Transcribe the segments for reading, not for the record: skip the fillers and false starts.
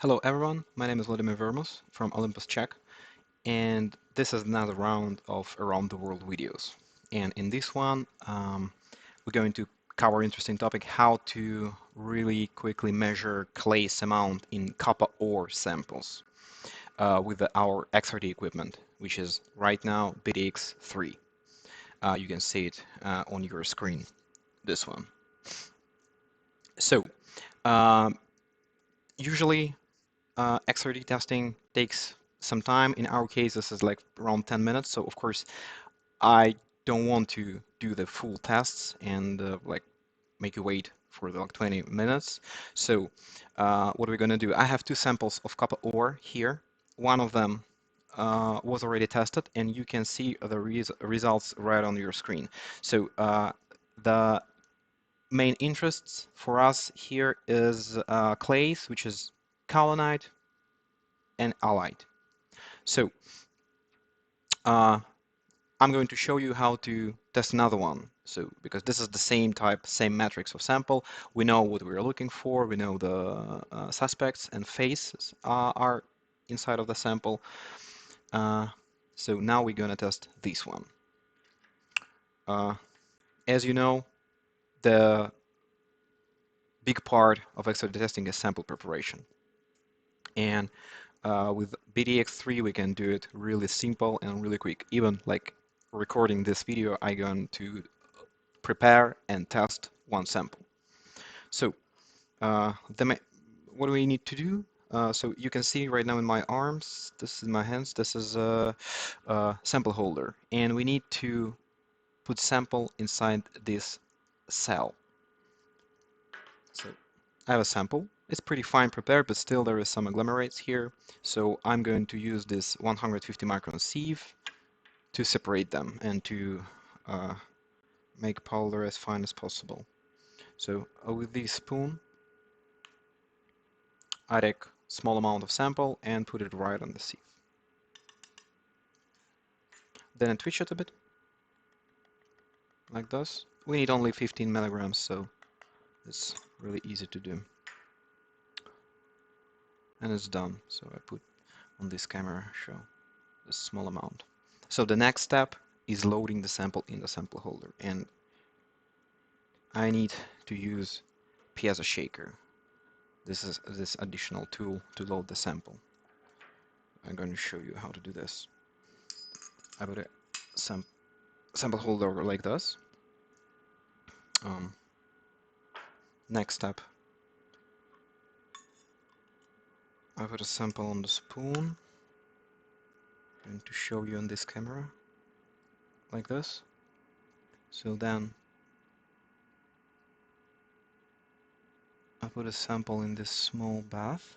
Hello everyone, my name is Vladimir Vermus from Olympus Czech, and this is another round of Around the World videos. And in this one, we're going to cover interesting topic, how to really quickly measure clay's amount in copper ore samples with our XRD equipment, which is right now BTX3. You can see it on your screen, this one. So, um, usually XRD testing takes some time. In our case, this is like around 10 minutes. So of course, I don't want to do the full tests and like make you wait for like 20 minutes. So what are we going to do? I have two samples of copper ore here. One of them was already tested, and you can see the results right on your screen. So the main interests for us here is clays, which is kaolinite and allied. So I'm going to show you how to test another one. So because this is the same type, same metrics of sample, we know what we're looking for, we know the suspects and faces are inside of the sample. So now we're going to test this one. As you know, the big part of XRD testing is sample preparation. And with BTX3, we can do it really simple and really quick. Even like recording this video, I'm going to prepare and test one sample. So what do we need to do? So you can see right now in my arms, this is my hands, this is a sample holder. And we need to put sample inside this cell. So I have a sample. It's pretty fine prepared, but still there is some agglomerates here. So I'm going to use this 150 micron sieve to separate them and to make powder as fine as possible. So with this spoon, I take small amount of sample and put it right on the sieve. Then I twitch it a bit, like this. We need only 15 milligrams, so it's really easy to do. And it's done. So I put on this camera, show a small amount. So the next step is loading the sample in the sample holder, and I need to use piezo shaker. This is this additional tool to load the sample. I'm going to show you how to do this. I put a sample holder like this. Next step, I put a sample on the spoon. I'm going to show you on this camera, like this. So then I put a sample in this small bath.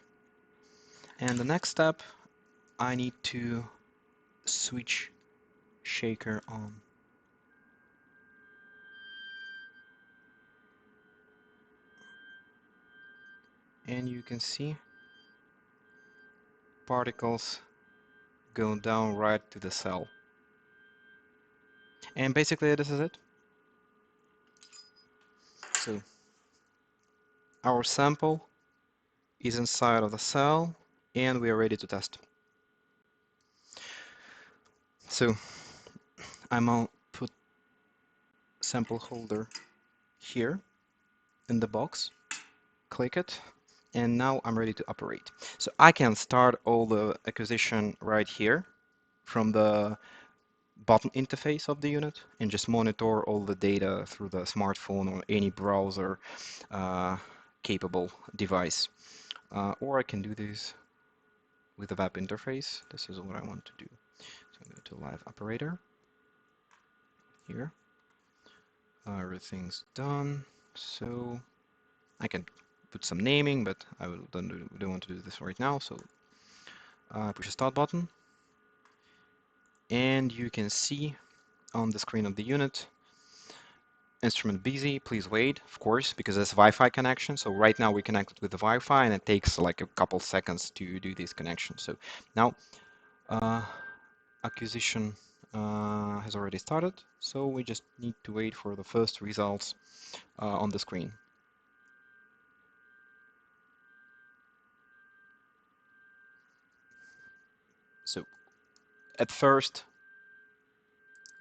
And the next step, I need to switch shaker on. And you can see particles go down right to the cell. And basically this is it. So our sample is inside of the cell and we are ready to test. So I'm gonna put sample holder here in the box, click it, and now I'm ready to operate. So I can start all the acquisition right here from the bottom interface of the unit and just monitor all the data through the smartphone or any browser capable device. Or I can do this with the web interface. This is what I want to do. So I'm going to live operator here. Everything's done. So I can put some naming, but I don't want to do this right now. So push the start button. And you can see on the screen of the unit, instrument busy, please wait, of course, because it's Wi-Fi connection. So right now we connected with the Wi-Fi and it takes like a couple seconds to do this connection. So now acquisition has already started. So we just need to wait for the first results on the screen. at first,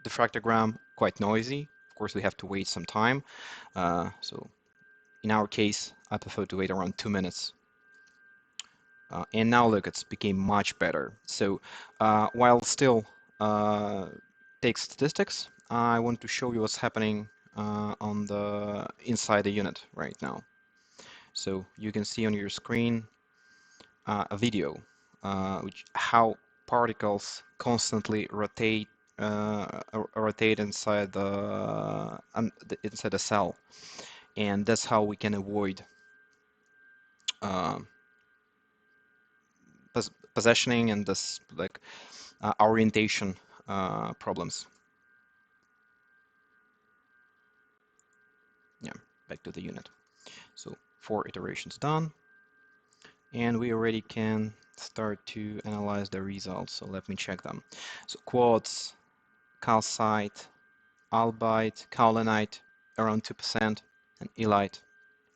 diffractogram quite noisy. Of course, we have to wait some time. So in our case, I prefer to wait around 2 minutes. And now look, it's became much better. So while still take statistics, I want to show you what's happening on the inside the unit right now. So you can see on your screen a video which how particles constantly rotate inside the cell, and that's how we can avoid uh, positioning and this like orientation problems. Yeah, back to the unit. So 4 iterations done, and we already can start to analyze the results. So let me check them. So quartz, calcite, albite, kaolinite around 2%, and illite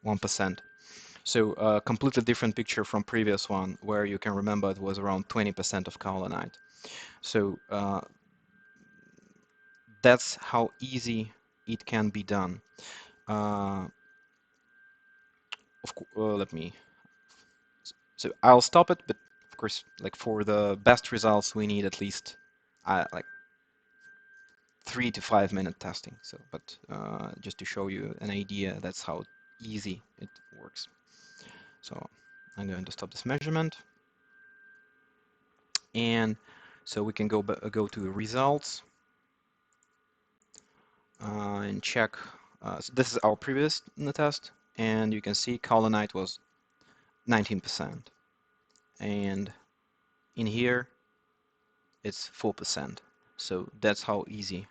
1%. So a completely different picture from previous one, where you can remember it was around 20% of kaolinite. So that's how easy it can be done. Let me. So I'll stop it, but of course, like for the best results, we need at least like 3 to 5 minute testing. So, but just to show you an idea, that's how easy it works. So I'm going to stop this measurement, and so we can go to results and check. So this is our previous test, and you can see kaolinite was 19%, and in here it's 4%. So that's how easy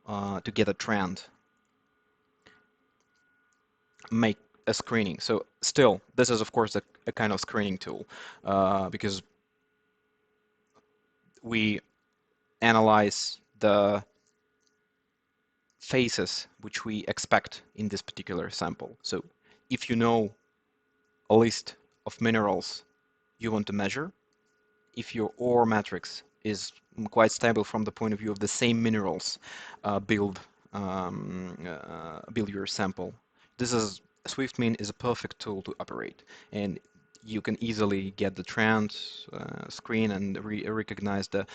to get a trend, make a screening. So still, this is of course a kind of screening tool because we analyze the phases which we expect in this particular sample. So if you know a list of minerals you want to measure, if your ore matrix is quite stable from the point of view of the same minerals, build your sample. This is SwiftMean is a perfect tool to operate, and you can easily get the trend screen and recognize the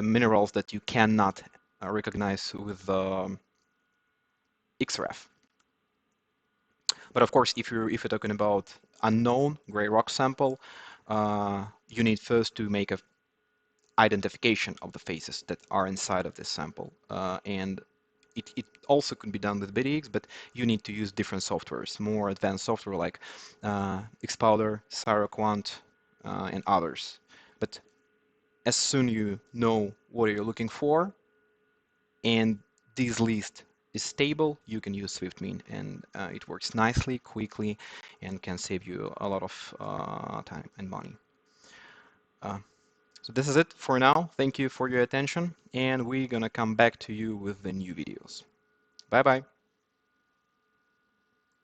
minerals that you cannot recognize with XRF. But of course, if you're talking about unknown gray rock sample, you need first to make a identification of the phases that are inside of this sample. And it also can be done with BTX, but you need to use different softwares, more advanced software like Xpowder, CyroQuant, and others. But as soon you know what you're looking for, and this list is stable, you can use SwiftMean, and it works nicely, quickly, and can save you a lot of time and money. So this is it for now. Thank you for your attention, and we're gonna come back to you with the new videos. Bye bye.